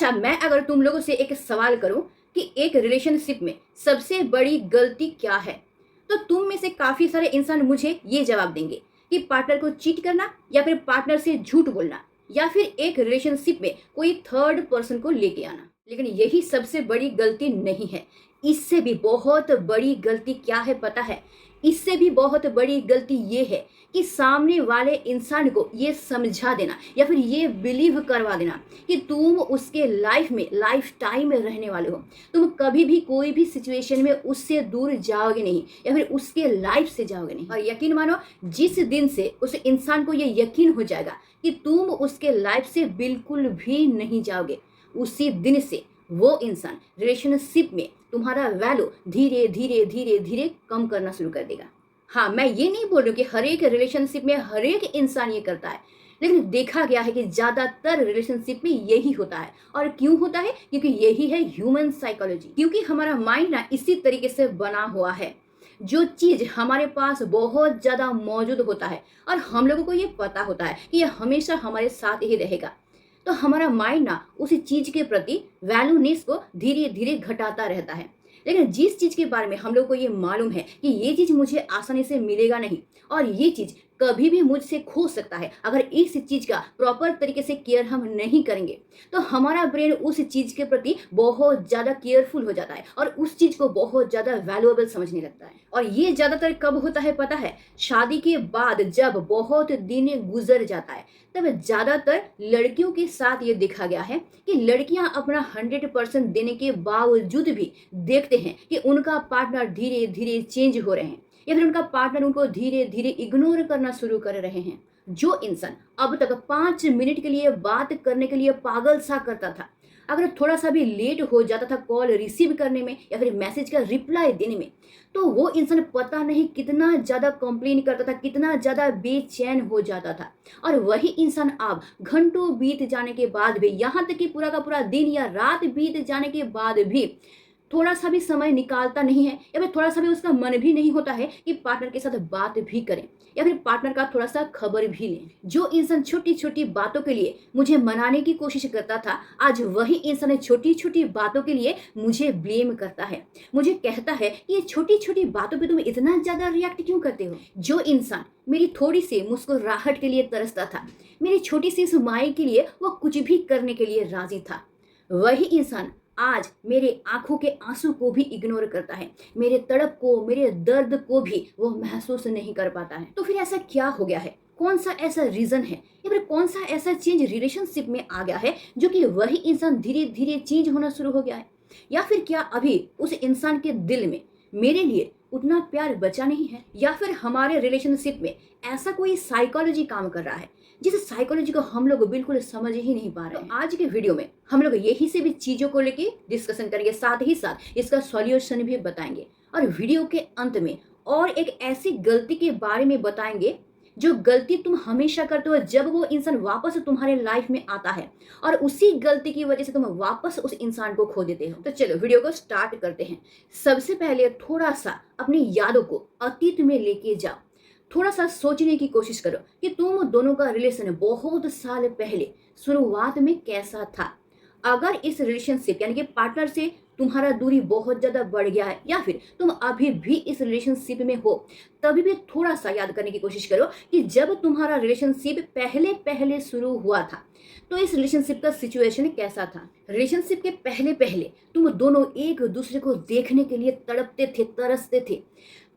अच्छा, मैं अगर तुम लोगों से एक सवाल करूं कि एक रिलेशनशिप में सबसे बड़ी गलती क्या है, तो तुम में से काफी सारे इंसान मुझे ये जवाब देंगे कि पार्टनर को चीट करना, या फिर पार्टनर से झूठ बोलना, या फिर एक रिलेशनशिप में कोई थर्ड पर्सन को लेके आना। लेकिन यही सबसे बड़ी गलती नहीं है। इससे भी बहुत बड़ी गलती क्या है पता है? इससे भी बहुत बड़ी गलती ये है कि सामने वाले इंसान को ये समझा देना या फिर ये बिलीव करवा देना कि तुम उसके लाइफ में लाइफ टाइम में रहने वाले हो। तुम कभी भी कोई भी सिचुएशन में उससे दूर जाओगे नहीं, या फिर उसके लाइफ से जाओगे नहीं। और यकीन मानो, जिस दिन से उस इंसान को ये यकीन हो जाएगा कि तुम उसके लाइफ से बिल्कुल भी नहीं जाओगे, उसी दिन से वो इंसान रिलेशनशिप में तुम्हारा वैल्यू धीरे धीरे धीरे धीरे कम करना शुरू कर देगा। हाँ, मैं ये नहीं बोल रही हूँ कि हर एक रिलेशनशिप में हर एक इंसान ये करता है, लेकिन देखा गया है कि ज़्यादातर रिलेशनशिप में यही होता है। और क्यों होता है? क्योंकि यही है ह्यूमन साइकोलॉजी। क्योंकि हमारा माइंड ना इसी तरीके से बना हुआ है। जो चीज़ हमारे पास बहुत ज़्यादा मौजूद होता है और हम लोगों को ये पता होता है कि ये हमेशा हमारे साथ ही रहेगा, तो हमारा माइंड ना उस चीज़ के प्रति वैल्यूनेस को धीरे धीरे घटाता रहता है। लेकिन जिस चीज़ के बारे में हम लोग को ये मालूम है कि ये चीज़ मुझे आसानी से मिलेगा नहीं, और ये चीज़ कभी भी मुझसे खो सकता है, अगर इस चीज़ का प्रॉपर तरीके से केयर हम नहीं करेंगे, तो हमारा ब्रेन उस चीज़ के प्रति बहुत ज़्यादा केयरफुल हो जाता है और उस चीज़ को बहुत ज़्यादा वैल्यूएबल समझने लगता है। और ये ज़्यादातर कब होता है पता है? शादी के बाद जब बहुत दिन गुजर जाता है, तब ज़्यादातर लड़कियों के साथ ये देखा गया है कि लड़कियां अपना 100% देने के बावजूद भी देखते हैं कि उनका पार्टनर धीरे धीरे चेंज हो रहे हैं, या फिर उनका पार्टनर उनको धीरे धीरे इग्नोर करना शुरू कर रहे हैं। जो इंसान अब तक 5 मिनट के लिए बात करने के लिए पागल सा करता था, अगर थोड़ा सा भी लेट हो जाता था कॉल रिसीव करने में या फिर मैसेज का रिप्लाई देने में, तो वो इंसान पता नहीं कितना ज़्यादा कंप्लेन करता था, कितना ज़्यादा बेचैन हो जाता था। और वही इंसान अब घंटों बीत जाने के बाद भी, यहाँ तक कि पूरा का पूरा दिन या रात बीत जाने के बाद भी थोड़ा सा भी समय निकालता नहीं है, या फिर थोड़ा सा भी उसका मन भी नहीं होता है कि पार्टनर के साथ बात भी करें या फिर पार्टनर का थोड़ा सा खबर भी लें। जो इंसान छोटी छोटी बातों के लिए मुझे मनाने की कोशिश करता था, आज वही इंसान छोटी छोटी बातों के लिए मुझे ब्लेम करता है। मुझे कहता है कि ये छोटी छोटी बातों पे तुम इतना ज़्यादा रिएक्ट क्यों करते हो। जो इंसान मेरी थोड़ी सी मुस्कुराहट के लिए तरसता था, मेरी छोटी सी स्माइल के लिए वो कुछ भी करने के लिए राजी था, वही इंसान आज मेरे आंखों के आंसू को भी इग्नोर करता है, मेरे तड़प को, मेरे दर्द को भी वो महसूस नहीं कर पाता है। तो फिर ऐसा क्या हो गया है? कौन सा ऐसा रीजन है, या फिर कौन सा ऐसा चेंज रिलेशनशिप में आ गया है जो कि वही इंसान धीरे धीरे चेंज होना शुरू हो गया है? या फिर क्या अभी उस इंसान के दिल में मेरे लिए उतना प्यार बचा नहीं है, या फिर हमारे रिलेशनशिप में ऐसा कोई साइकोलॉजी काम कर रहा है जिस साइकोलॉजी को हम लोग बिल्कुल समझ ही नहीं पा रहे हैं। आज के वीडियो में हम लोग यही से भी चीज़ों को लेके डिस्कशन करेंगे, साथ ही साथ इसका सॉल्यूशन भी बताएंगे, और वीडियो के अंत में और एक ऐसी गलती के बारे में बताएंगे जो गलती तुम हमेशा करते हो जब वो इंसान वापस तुम्हारे लाइफ में आता है, और उसी गलती की वजह से तुम वापस उस इंसान को खो देते हो। तो चलो वीडियो को स्टार्ट करते हैं। सबसे पहले थोड़ा सा अपनी यादों को अतीत में लेके जाओ, थोड़ा सा सोचने की कोशिश करो कि तुम दोनों का रिलेशन बहुत साल पहले शुरुआत में कैसा था। अगर इस रिलेशनशिप यानी कि पार्टनर से तुम्हारा दूरी बहुत ज़्यादा बढ़ गया है, या फिर तुम अभी भी इस रिलेशनशिप में हो, तभी भी थोड़ा सा याद करने की कोशिश करो कि जब तुम्हारा रिलेशनशिप पहले पहले शुरू हुआ था तो इस रिलेशनशिप का सिचुएशन कैसा था। रिलेशनशिप के पहले पहले तुम दोनों एक दूसरे को देखने के लिए तड़पते थे, तरसते थे,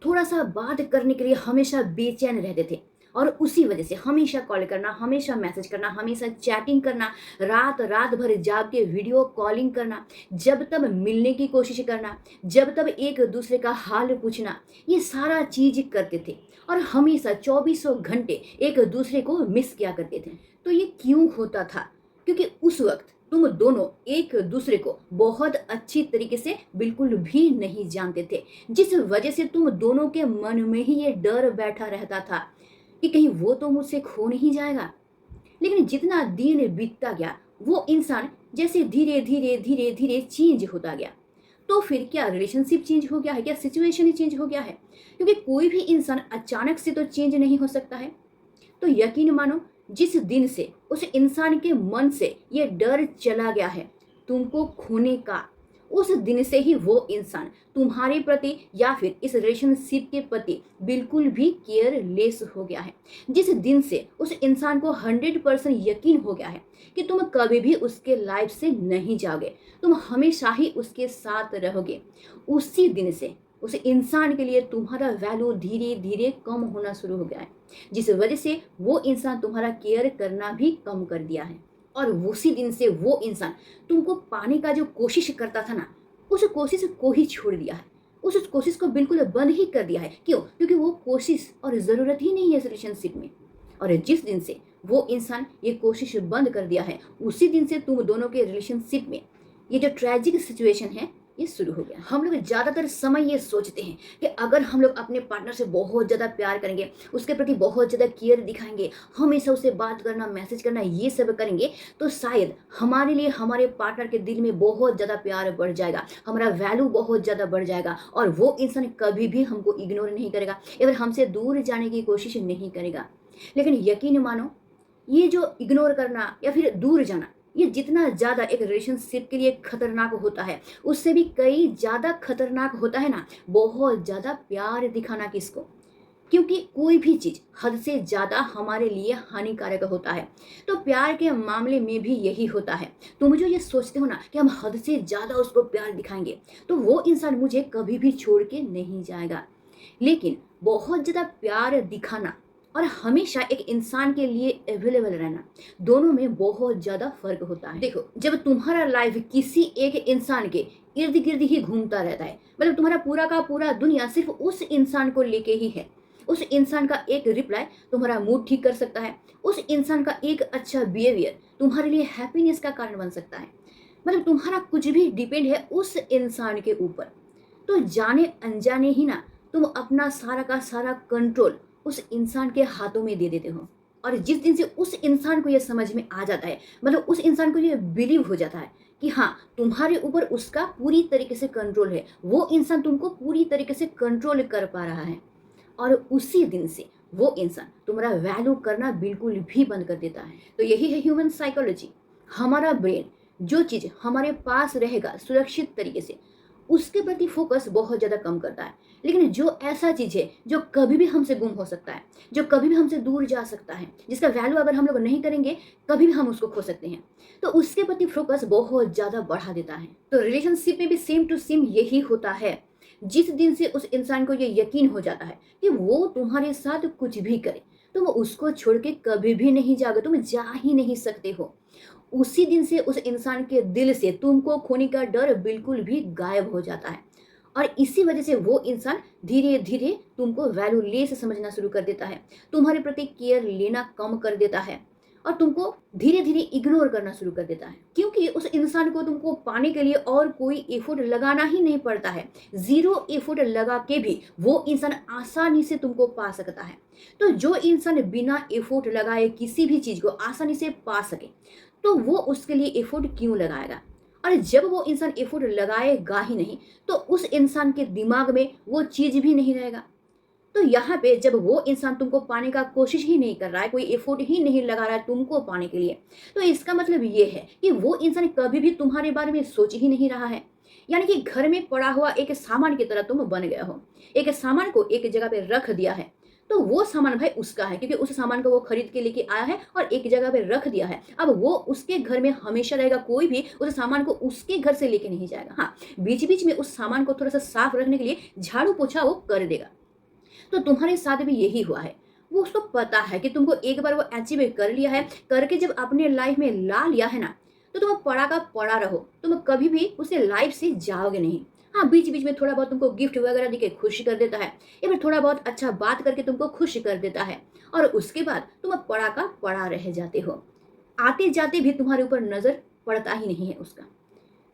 थोड़ा सा बात करने के लिए हमेशा बेचैन रहते थे, और उसी वजह से हमेशा कॉल करना, हमेशा मैसेज करना, हमेशा चैटिंग करना, रात रात भर जाग के वीडियो कॉलिंग करना, जब तब मिलने की कोशिश करना, जब तब एक दूसरे का हाल पूछना, ये सारा चीज़ करते थे, और हमेशा 24 घंटे एक दूसरे को मिस किया करते थे। तो ये क्यों होता था? क्योंकि उस वक्त तुम दोनों एक दूसरे को बहुत अच्छी तरीके से बिल्कुल भी नहीं जानते थे, जिस वजह से तुम दोनों के मन में ही ये डर बैठा रहता था कि कहीं वो तो मुझसे खो नहीं जाएगा। लेकिन जितना दिन बीतता गया, वो इंसान जैसे धीरे धीरे धीरे धीरे चेंज होता गया। तो फिर क्या रिलेशनशिप चेंज हो गया है? क्या सिचुएशन ही चेंज हो गया है? क्योंकि कोई भी इंसान अचानक से तो चेंज नहीं हो सकता है। तो यकीन मानो, जिस दिन से उस इंसान के मन से ये डर चला गया है, तुमको खोने का, उस दिन से ही वो इंसान तुम्हारे प्रति या फिर इस रिलेशनशिप के प्रति बिल्कुल भी केयरलेस हो गया है। जिस दिन से उस इंसान को 100% यकीन हो गया है कि तुम कभी भी उसके लाइफ से नहीं जाओगे, तुम हमेशा ही उसके साथ रहोगे, उसी दिन से उस इंसान के लिए तुम्हारा वैल्यू धीरे धीरे कम होना शुरू हो गया है, जिस वजह से वो इंसान तुम्हारा केयर करना भी कम कर दिया है। और उसी दिन से वो इंसान तुमको पाने का जो कोशिश करता था ना, उस कोशिश को ही छोड़ दिया है, उस कोशिश को बिल्कुल बंद ही कर दिया है। क्यों? क्योंकि वो कोशिश और ज़रूरत ही नहीं है इस रिलेशनशिप में। और जिस दिन से वो इंसान ये कोशिश बंद कर दिया है, उसी दिन से तुम दोनों के रिलेशनशिप में ये जो ट्रेजिक सिचुएशन है ये शुरू हो गया। हम लोग ज़्यादातर समय ये सोचते हैं कि अगर हम लोग अपने पार्टनर से बहुत ज़्यादा प्यार करेंगे, उसके प्रति बहुत ज़्यादा केयर दिखाएंगे, हमेशा उससे बात करना, मैसेज करना, ये सब करेंगे, तो शायद हमारे लिए हमारे पार्टनर के दिल में बहुत ज़्यादा प्यार बढ़ जाएगा, हमारा वैल्यू बहुत ज़्यादा बढ़ जाएगा और वो इंसान कभी भी हमको इग्नोर नहीं करेगा या फिर हमसे दूर जाने की कोशिश नहीं करेगा। लेकिन यकीन मानो, ये जो इग्नोर करना या फिर दूर जाना, ये जितना ज़्यादा एक रिलेशनशिप के लिए खतरनाक होता है, उससे भी कई ज़्यादा खतरनाक होता है ना बहुत ज़्यादा प्यार दिखाना किसको। क्योंकि कोई भी चीज़ हद से ज़्यादा हमारे लिए हानिकारक होता है, तो प्यार के मामले में भी यही होता है। तुम जो ये सोचते हो ना कि हम हद से ज़्यादा उसको प्यार दिखाएंगे तो वो इंसान मुझे कभी भी छोड़ के नहीं जाएगा, लेकिन बहुत ज़्यादा प्यार दिखाना और हमेशा एक इंसान के लिए अवेलेबल रहना, दोनों में बहुत ज़्यादा फर्क होता है। देखो, जब तुम्हारा लाइफ किसी एक इंसान के इर्द गिर्द ही घूमता रहता है, मतलब तुम्हारा पूरा का पूरा दुनिया सिर्फ उस इंसान को लेके ही है, उस इंसान का एक रिप्लाई तुम्हारा मूड ठीक कर सकता है, उस इंसान का एक अच्छा बिहेवियर तुम्हारे लिए हैप्पीनेस का कारण बन सकता है, मतलब तुम्हारा कुछ भी डिपेंड है उस इंसान के ऊपर, तो जाने अनजाने ही ना तुम अपना सारा का सारा कंट्रोल उस इंसान के हाथों में दे देते हो। और जिस दिन से उस इंसान को ये समझ में आ जाता है, मतलब उस इंसान को ये बिलीव हो जाता है कि हाँ, तुम्हारे ऊपर उसका पूरी तरीके से कंट्रोल है, वो इंसान तुमको पूरी तरीके से कंट्रोल कर पा रहा है, और उसी दिन से वो इंसान तुम्हारा वैल्यू करना बिल्कुल भी बंद कर देता है। तो यही है ह्यूमन साइकोलॉजी। हमारा ब्रेन जो चीज़ हमारे पास रहेगा सुरक्षित तरीके से, उसके प्रति फोकस बहुत ज़्यादा कम करता है, लेकिन जो ऐसा चीज़ है जो कभी भी हमसे गुम हो सकता है, जो कभी भी हमसे दूर जा सकता है, जिसका वैल्यू अगर हम लोग नहीं करेंगे कभी भी हम उसको खो सकते हैं, तो उसके प्रति फोकस बहुत ज़्यादा बढ़ा देता है। तो रिलेशनशिप में भी सेम टू सेम यही होता है। जिस दिन से उस इंसान को ये यकीन हो जाता है कि वो तुम्हारे साथ कुछ भी करे, तुम उसको छोड़ के कभी भी नहीं जाओगे, तुम जा ही नहीं सकते हो, उसी दिन से उस इंसान के दिल से तुमको खोने का डर बिल्कुल भी गायब हो जाता है। और इसी वजह से वो इंसान धीरे धीरे तुमको वैल्यूलेस समझना शुरू कर देता है, तुम्हारे प्रति केयर लेना कम कर देता है और तुमको धीरे धीरे इग्नोर करना शुरू कर देता है, क्योंकि उस इंसान को तुमको पाने के लिए और कोई एफर्ट लगाना ही नहीं पड़ता है। जीरो एफर्ट लगा के भी वो इंसान आसानी से तुमको पा सकता है। तो जो इंसान बिना एफर्ट लगाए किसी भी चीज़ को आसानी से पा सके, तो वो उसके लिए एफर्ट क्यों लगाएगा। और जब वो इंसान एफर्ट लगाएगा ही नहीं, तो उस इंसान के दिमाग में वो चीज़ भी नहीं रहेगा। तो यहाँ पे जब वो इंसान तुमको पाने का कोशिश ही नहीं कर रहा है, कोई एफर्ट ही नहीं लगा रहा है तुमको पाने के लिए, तो इसका मतलब ये है कि वो इंसान कभी भी तुम्हारे बारे में सोच ही नहीं रहा है। यानी कि घर में पड़ा हुआ एक सामान की तरह तुम बन गया हो, एक सामान को एक जगह पे रख दिया है, तो वो सामान भाई उसका है, क्योंकि उस सामान को वो खरीद के लेके आया है और एक जगह पे रख दिया है। अब वो उसके घर में हमेशा रहेगा, कोई भी उस सामान को उसके घर से लेके नहीं जाएगा। हाँ, बीच बीच में उस सामान को थोड़ा सा साफ रखने के लिए झाड़ू पोछा वो कर देगा। तो तुम्हारे साथ भी यही हुआ है। वो उसको पता है कि तुमको एक बार वो अचीव कर लिया है, करके जब अपने लाइफ में ला लिया है ना, तो तुम पड़ा का पड़ा रहो, तुम कभी भी उसे लाइफ से जाओगे नहीं। हाँ, बीच बीच में थोड़ा बहुत तुमको गिफ्ट वगैरह देके खुश कर देता है, या फिर थोड़ा बहुत अच्छा बात करके तुमको खुश कर देता है, और उसके बाद तुम पड़ा का पड़ा रह जाते हो, आते जाते भी तुम्हारे ऊपर नजर पड़ता ही नहीं है उसका।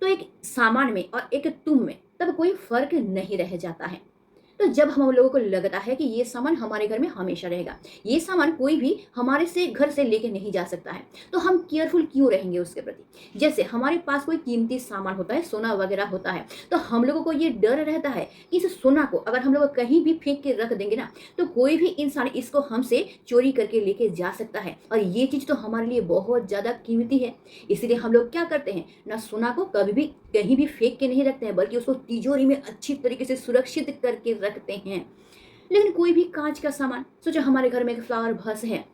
तो एक सामान में और एक तुम में तब कोई फर्क नहीं रह जाता है। तो जब हम लोगों को लगता है कि ये सामान हमारे घर में हमेशा रहेगा, ये सामान कोई भी हमारे से घर से लेके नहीं जा सकता है, तो हम केयरफुल क्यों रहेंगे उसके प्रति। जैसे हमारे पास कोई कीमती सामान होता है, सोना वगैरह होता है, तो हम लोगों को ये डर रहता है कि इस सोना को अगर हम लोग कहीं भी फेंक के रख देंगे ना, तो कोई भी इंसान इसको हमसे चोरी करके लेके जा सकता है, और ये चीज़ तो हमारे लिए बहुत ज़्यादा कीमती है। इसीलिए हम लोग क्या करते हैं ना, सोना को कभी भी कहीं भी फेंक के नहीं रखते हैं, बल्कि उसको तिजोरी में अच्छी तरीके से सुरक्षित करके रखते हैं। लेकिन कोई भी कांच का सामान, सोचो हमारे घर में एक फ्लावर वस है,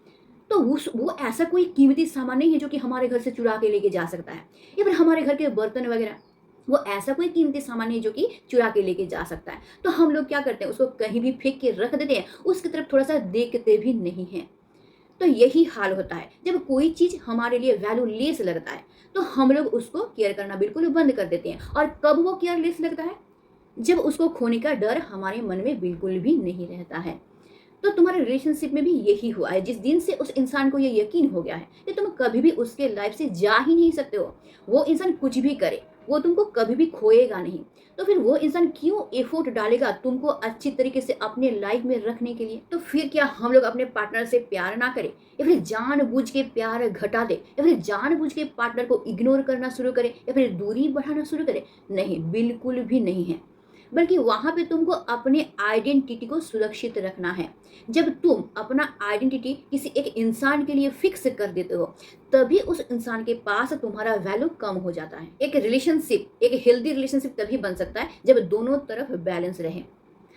तो वो ऐसा कोई कीमती सामान नहीं है जो कि हमारे घर से चुरा के लेके जा सकता है। या फिर हमारे घर के बर्तन वगैरह, वो ऐसा कोई कीमती सामान है जो कि चुरा के लेके जा सकता है। तो हम लोग क्या करते हैं, उसको कहीं भी फेंक के रख देते हैं, उसकी तरफ थोड़ा सा देखते भी नहीं हैं। तो यही हाल होता है जब कोई चीज़ हमारे लिए वैल्यूलेस लगता है, तो हम लोग उसको केयर करना बिल्कुल बंद कर देते हैं। और कब वो केयरलेस लगता है, जब उसको खोने का डर हमारे मन में बिल्कुल भी नहीं रहता है। तो तुम्हारे रिलेशनशिप में भी यही हुआ है। जिस दिन से उस इंसान को ये यकीन हो गया है कि तुम कभी भी उसके लाइफ से जा ही नहीं सकते हो, वो इंसान कुछ भी करे वो तुमको कभी भी खोएगा नहीं, तो फिर वो इंसान क्यों एफोर्ट डालेगा तुमको अच्छी तरीके से अपने लाइफ में रखने के लिए। तो फिर क्या हम लोग अपने पार्टनर से प्यार ना करें, या फिर जानबूझ के प्यार घटा दे, या फिर जानबूझ के पार्टनर को इग्नोर करना शुरू करें, या फिर दूरी बढ़ाना शुरू करें? नहीं, बिल्कुल भी नहीं है। बल्कि वहां पे तुमको अपने आइडेंटिटी को सुरक्षित रखना है। जब तुम अपना आइडेंटिटी किसी एक इंसान के लिए फिक्स कर देते हो, तभी उस इंसान के पास तुम्हारा वैल्यू कम हो जाता है। एक रिलेशनशिप, एक हेल्दी रिलेशनशिप तभी बन सकता है जब दोनों तरफ बैलेंस रहे।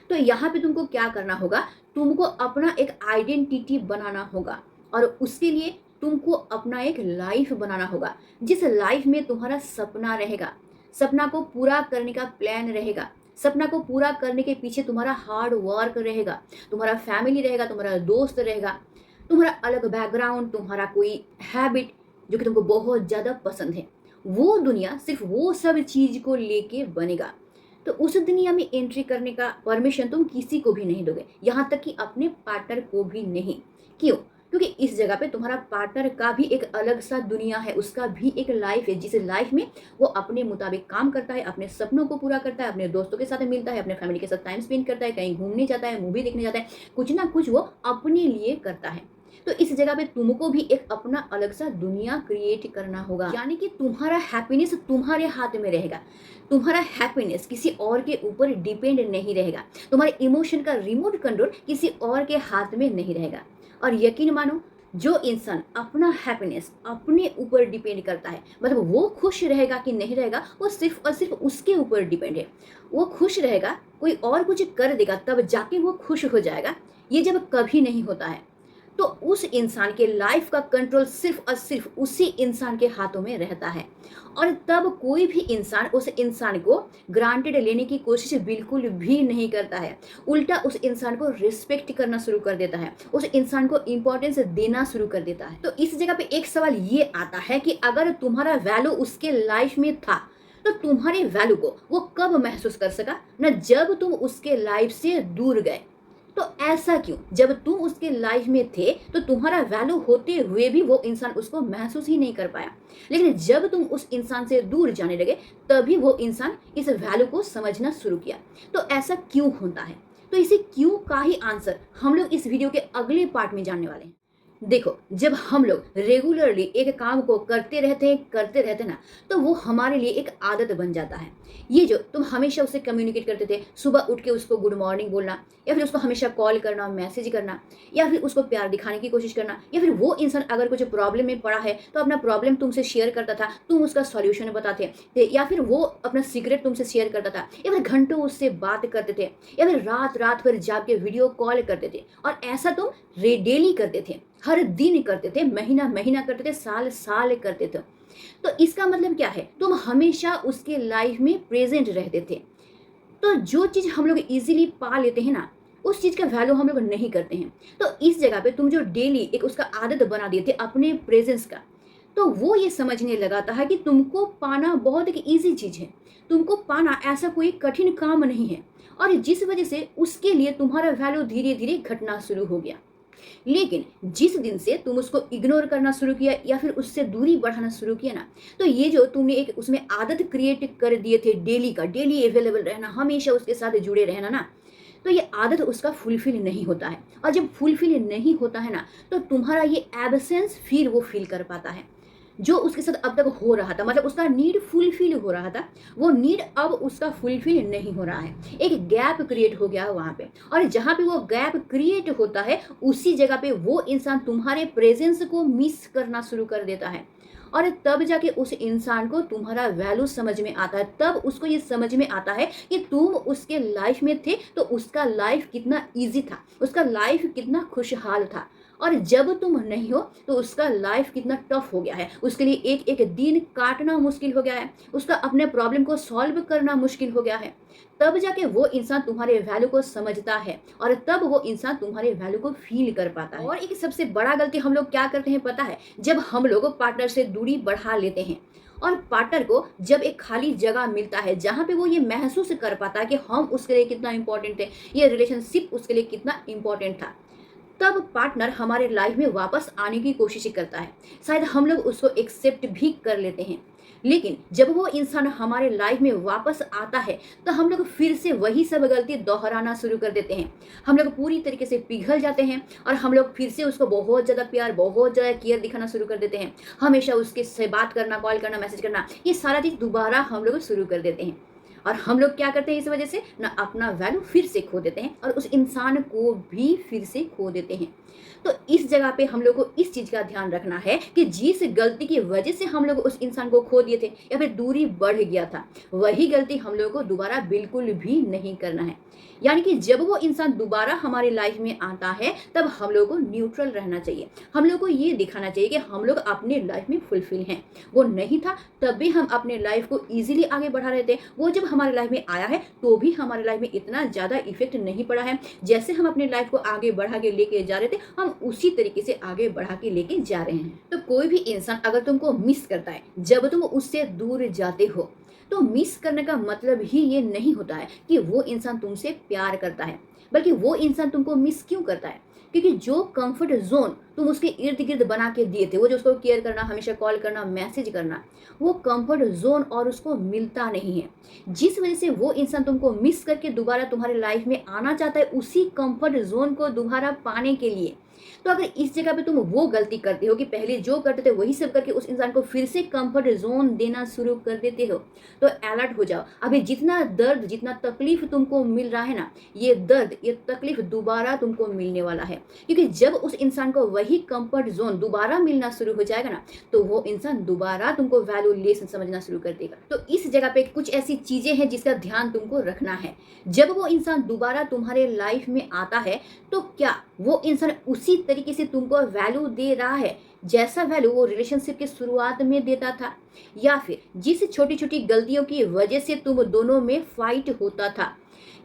तो यहाँ पे तुमको क्या करना होगा, तुमको अपना एक आइडेंटिटी बनाना होगा, और उसके लिए तुमको अपना एक लाइफ बनाना होगा, जिस लाइफ में तुम्हारा सपना रहेगा, सपना को पूरा करने का प्लान रहेगा, सपना को पूरा करने के पीछे तुम्हारा हार्ड वर्क रहेगा, तुम्हारा फैमिली रहेगा, तुम्हारा दोस्त रहेगा, तुम्हारा अलग बैकग्राउंड, तुम्हारा कोई हैबिट जो कि तुमको बहुत ज़्यादा पसंद है। वो दुनिया सिर्फ वो सब चीज़ को लेके बनेगा। तो उस दुनिया में एंट्री करने का परमिशन तुम किसी को भी नहीं दोगे, यहाँ तक कि अपने पार्टनर को भी नहीं। क्यों? क्योंकि इस जगह पे तुम्हारा पार्टनर का भी एक अलग सा दुनिया है, उसका भी एक लाइफ है, जिस लाइफ में वो अपने मुताबिक काम करता है, अपने सपनों को पूरा करता है, अपने दोस्तों के साथ मिलता है, अपने फैमिली के साथ टाइम स्पेंड करता है, कहीं घूमने जाता है, मूवी देखने जाता है, कुछ ना कुछ वो अपने लिए करता है। तो इस जगह पे तुमको भी एक अपना अलग सा दुनिया क्रिएट करना होगा, यानी कि तुम्हारा हैप्पीनेस तुम्हारे हाथ में रहेगा। तुम्हारा हैप्पीनेस किसी और के ऊपर डिपेंड नहीं रहेगा, तुम्हारे इमोशन का रिमोट कंट्रोल किसी और के हाथ में नहीं रहेगा। और यकीन मानो, जो इंसान अपना हैप्पीनेस अपने ऊपर डिपेंड करता है, मतलब वो खुश रहेगा कि नहीं रहेगा, वो सिर्फ और सिर्फ उसके ऊपर डिपेंड है। वो खुश रहेगा, कोई और कुछ कर देगा तब जाके वो खुश हो जाएगा, ये जब कभी नहीं होता है। तो उस इंसान के लाइफ का कंट्रोल सिर्फ और सिर्फ उसी इंसान के हाथों में रहता है। और तब कोई भी इंसान उस इंसान को ग्रांटेड लेने की कोशिश बिल्कुल भी नहीं करता है, उल्टा उस इंसान को रिस्पेक्ट करना शुरू कर देता है, उस इंसान को इंपॉर्टेंस देना शुरू कर देता है। तो इस जगह पे एक सवाल ये आता है कि अगर तुम्हारा वैल्यू उसके लाइफ में था, तो तुम्हारे वैल्यू को वो कब महसूस कर सका ना, जब तुम उसके लाइफ से दूर गए। तो ऐसा क्यों? जब तुम उसके लाइफ में थे तो तुम्हारा वैल्यू होते हुए भी वो इंसान उसको महसूस ही नहीं कर पाया, लेकिन जब तुम उस इंसान से दूर जाने लगे तभी वो इंसान इस वैल्यू को समझना शुरू किया। तो ऐसा क्यों होता है? तो इसे क्यों का ही आंसर हम लोग इस वीडियो के अगले पार्ट में जानने वाले हैं। देखो, जब हम लोग रेगुलरली एक काम को करते रहते ना, तो वो हमारे लिए एक आदत बन जाता है। ये जो तुम हमेशा उससे कम्युनिकेट करते थे, सुबह उठ के उसको गुड मॉर्निंग बोलना, या फिर उसको हमेशा कॉल करना, मैसेज करना, या फिर उसको प्यार दिखाने की कोशिश करना, या फिर वो इंसान अगर कुछ प्रॉब्लम में पड़ा है तो अपना प्रॉब्लम तुमसे शेयर करता था, तुम उसका सॉल्यूशन बताते थे, या फिर वो अपना सीक्रेट तुमसे शेयर करता था, या फिर घंटों उससे बात करते थे, या फिर रात रात भर जाग के वीडियो कॉल करते थे। और ऐसा तुम डेली करते थे, हर दिन करते थे, महीना महीना करते थे, साल साल करते थे। तो इसका मतलब क्या है? तुम हमेशा उसके लाइफ में प्रेजेंट रहते थे। तो जो चीज़ हम लोग इजीली पा लेते हैं ना, उस चीज़ का वैल्यू हम लोग नहीं करते हैं। तो इस जगह पे तुम जो डेली एक उसका आदत बना दिए थे अपने प्रेजेंस का, तो वो ये समझने लगा था कि तुमको पाना बहुत एक ईजी चीज़ है, तुमको पाना ऐसा कोई कठिन काम नहीं है। और जिस वजह से उसके लिए तुम्हारा वैल्यू धीरे धीरे घटना शुरू हो गया। लेकिन जिस दिन से तुम उसको इग्नोर करना शुरू किया या फिर उससे दूरी बढ़ाना शुरू किया ना, तो ये जो तुमने एक उसमें आदत क्रिएट कर दिए थे डेली का, डेली अवेलेबल रहना, हमेशा उसके साथ जुड़े रहना ना, तो ये आदत उसका फुलफिल नहीं होता है, और जब फुलफिल नहीं होता है ना, तो तुम्हारा ये एब्सेंस फिर वो फील कर पाता है। जो उसके साथ अब तक हो रहा था, मतलब उसका नीड फुलफिल हो रहा था, वो नीड अब उसका फुलफिल नहीं हो रहा है। एक गैप क्रिएट हो गया है वहाँ पे, और जहाँ पे वो गैप क्रिएट होता है उसी जगह पे वो इंसान तुम्हारे प्रेजेंस को मिस करना शुरू कर देता है। और तब जाके उस इंसान को तुम्हारा वैल्यू समझ में आता है, तब उसको ये समझ में आता है कि तुम उसके लाइफ में थे तो उसका लाइफ कितना ईजी था, उसका लाइफ कितना खुशहाल था, और जब तुम नहीं हो तो उसका लाइफ कितना टफ हो गया है, उसके लिए एक एक दिन काटना मुश्किल हो गया है, उसका अपने प्रॉब्लम को सॉल्व करना मुश्किल हो गया है। तब जाके वो इंसान तुम्हारे वैल्यू को समझता है, और तब वो इंसान तुम्हारे वैल्यू को फील कर पाता है। और एक सबसे बड़ा गलती हम लोग क्या करते हैं पता है, जब हम लोग पार्टनर से दूरी बढ़ा लेते हैं, और पार्टनर को जब एक खाली जगह मिलता है जहाँ पे वो ये महसूस कर पाता है कि हम उसके लिए कितना इंपॉर्टेंट थे, ये रिलेशनशिप उसके लिए कितना इंपॉर्टेंट था, तब पार्टनर हमारे लाइफ में वापस आने की कोशिश करता है। शायद हम लोग उसको एक्सेप्ट भी कर लेते हैं, लेकिन जब वो इंसान हमारे लाइफ में वापस आता है तो हम लोग फिर से वही सब गलती दोहराना शुरू कर देते हैं। हम लोग पूरी तरीके से पिघल जाते हैं, और हम लोग फिर से उसको बहुत ज़्यादा प्यार, बहुत ज़्यादा केयर दिखाना शुरू कर देते हैं। हमेशा उसके से बात करना, कॉल करना, मैसेज करना, ये सारा चीज़ दोबारा हम लोग शुरू कर देते हैं। और हम लोग क्या करते हैं, इस वजह से ना अपना वैल्यू फिर से खो देते हैं, और उस इंसान को भी फिर से खो देते हैं। तो इस जगह पे हम लोग को इस चीज़ का ध्यान रखना है कि जिस गलती की वजह से हम लोग उस इंसान को खो दिए थे या फिर दूरी बढ़ गया था, वही गलती हम लोग को दोबारा बिल्कुल भी नहीं करना है। यानी कि जब वो इंसान दोबारा हमारी लाइफ में आता है तब हम लोग को न्यूट्रल रहना चाहिए। हम लोग को ये दिखाना चाहिए कि हम लोग अपने लाइफ में फुलफिल हैं। वो नहीं था तब भी हम अपने लाइफ को ईजिली आगे बढ़ा रहे थे, वो जब हमारे लाइफ में आया है तो भी हमारे लाइफ में इतना ज़्यादा इफेक्ट नहीं पड़ा है। जैसे हम अपने लाइफ को आगे बढ़ा के लेके जा रहे थे, हम उसी तरीके से आगे बढ़ा के लेके जा रहे हैं। तो कोई भी इंसान अगर तुमको मिस करता है जब तुम उससे दूर जाते हो, तो मिस करने का मतलब ही ये नहीं होता है कि वो इंसान तुमसे प्यार करता है, बल्कि वो इंसान तुमको मिस क्यों करता है, क्योंकि जो कंफर्ट जोन तुम उसके इर्द गिर्द बना के दिए थे, वो जो उसको केयर करना, हमेशा कॉल करना, मैसेज करना, वो कंफर्ट जोन और उसको मिलता नहीं है। जिस वजह से वो इंसान तुमको मिस करके दोबारा तुम्हारे लाइफ में आना चाहता है, उसी कंफर्ट जोन को दोबारा पाने के लिए। तो अगर इस जगह पे तुम वो गलती करते हो कि पहले जो करते थे वही सब करके उस इंसान को फिर से कंफर्ट जोन देना शुरू कर देते हो, तो अलर्ट हो जाओ। अभी जितना दर्द, जितना तकलीफ तुमको मिल रहा है ना, ये दर्द, ये तकलीफ दोबारा तुमको मिलने वाला है। क्योंकि जब उस इंसान को वही कंफर्ट जोन दोबारा मिलना शुरू हो जाएगा ना, तो वो इंसान दोबारा तुमको वैल्यूलेस समझना शुरू कर देगा। तो इस जगह पे कुछ ऐसी चीजें हैं जिसका ध्यान तुमको रखना है। जब वो इंसान दोबारा तुम्हारे लाइफ में आता है, तो क्या वो इंसान उसी तरीके से तुमको वैल्यू दे रहा है जैसा वैल्यू वो रिलेशनशिप के शुरुआत में देता था, या फिर जिस छोटी छोटी गलतियों की वजह से तुम दोनों में फाइट होता था,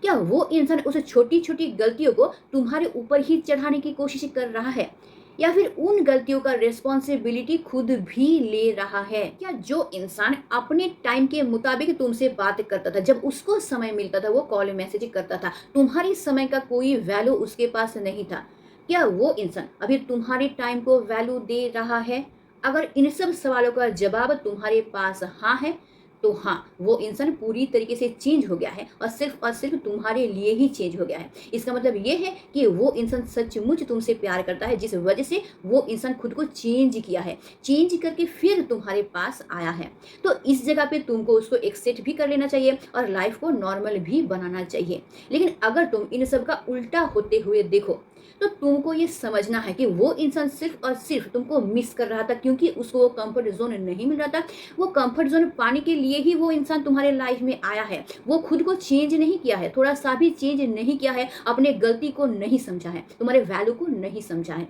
क्या वो इंसान उस छोटी छोटी गलतियों को तुम्हारे ऊपर ही चढ़ाने की कोशिश कर रहा है, या फिर उन गलतियों का रिस्पॉन्सिबिलिटी खुद भी ले रहा है? क्या जो इंसान अपने टाइम के मुताबिक तुमसे बात करता था, जब उसको समय मिलता था वो कॉल मैसेज करता था, तुम्हारी समय का कोई वैल्यू उसके पास नहीं था, क्या वो इंसान अभी तुम्हारे टाइम को वैल्यू दे रहा है? अगर इन सब सवालों का जवाब तुम्हारे पास हाँ है, तो हाँ, वो इंसान पूरी तरीके से चेंज हो गया है, और सिर्फ तुम्हारे लिए ही चेंज हो गया है। इसका मतलब ये है कि वो इंसान सचमुच तुमसे प्यार करता है, जिस वजह से वो इंसान खुद को चेंज किया है, चेंज करके फिर तुम्हारे पास आया है। तो इस जगह पे तुमको उसको एक्सेप्ट भी कर लेना चाहिए और लाइफ को नॉर्मल भी बनाना चाहिए। लेकिन अगर तुम इन सब का उल्टा होते हुए देखो, तो तुमको ये समझना है कि वो इंसान सिर्फ और सिर्फ तुमको मिस कर रहा था, क्योंकि उसको वो कंफर्ट जोन नहीं मिल रहा था। वो कंफर्ट जोन पाने के लिए ही वो इंसान तुम्हारे लाइफ में आया है। वो खुद को चेंज नहीं किया है, थोड़ा सा भी चेंज नहीं किया है, अपने गलती को नहीं समझा है, तुम्हारे वैल्यू को नहीं समझा है।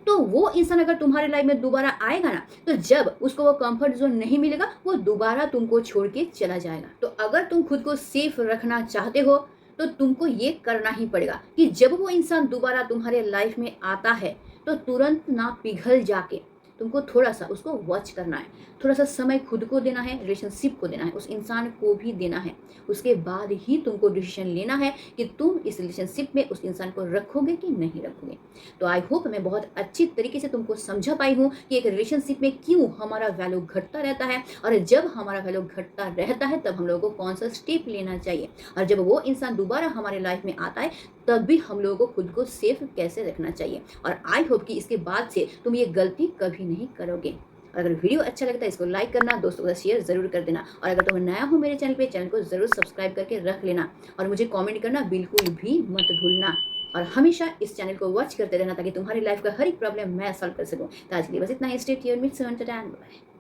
तो वो इंसान अगर तुम्हारे लाइफ में दोबारा आएगा ना, तो जब उसको वो कंफर्ट जोन नहीं मिलेगा, वो दोबारा तुमको छोड़ के चला जाएगा। तो अगर तुम खुद को सेफ रखना चाहते हो, तो तुमको ये करना ही पड़ेगा कि जब वो इंसान दोबारा तुम्हारे लाइफ में आता है, तो तुरंत ना पिघल जाके तुमको थोड़ा सा उसको वॉच करना है, थोड़ा सा समय खुद को देना है, रिलेशनशिप को देना है, उस इंसान को भी देना है। उसके बाद ही तुमको डिसीजन लेना है कि तुम इस रिलेशनशिप में उस इंसान को रखोगे कि नहीं रखोगे। तो आई होप मैं बहुत अच्छी तरीके से तुमको समझा पाई हूँ कि एक रिलेशनशिप में क्यों हमारा वैल्यू घटता रहता है, और जब हमारा वैल्यू घटता रहता है तब हम लोगों को कौन सा स्टेप लेना चाहिए, और जब वो इंसान दोबारा हमारे लाइफ में आता है तब भी हम लोगों को खुद को सेफ कैसे रखना चाहिए। और आई होप कि इसके बाद से तुम ये गलती कभी नहीं करोगे। और अगर वीडियो अच्छा लगता है इसको लाइक करना, दोस्तों के साथ शेयर जरूर कर देना, और अगर तुम नया हो मेरे चैनल पे, चैनल को जरूर सब्सक्राइब करके रख लेना, और मुझे कमेंट करना बिल्कुल भी मत भूलना, और हमेशा इस चैनल को वॉच करते रहना ताकि तुम्हारी लाइफ का हर एक प्रॉब्लम मैं सॉल्व कर सकूं। तो आज के लिए बस इतना ही। स्टे ट्यून्ड, मिट सून, टाटा, बाय।